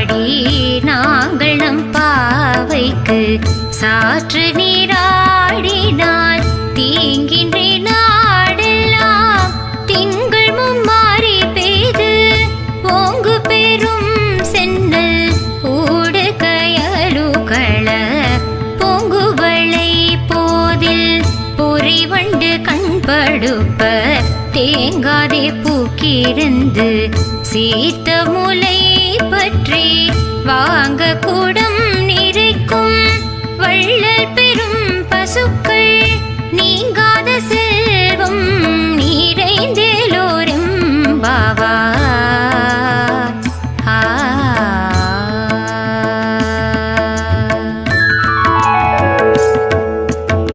பாடி நாங்கள் நம் பாவைக்கு சாற்று நீராடினால் தீங்கின்றி நாடெல்லாம் திங்கள் மும்மாறி பெய்து ஓங்கு பெரும் சென்னல் ஊடு கயலுகள பொங்குவளை போதில் பொறிவண்டு கண்படுப்ப தேங்காதே பூக்கிருந்து சீத்த முலை பற்றி வாங்க கூடம் நிறைக்கும் வள்ளல் பெரும் பசுக்கள்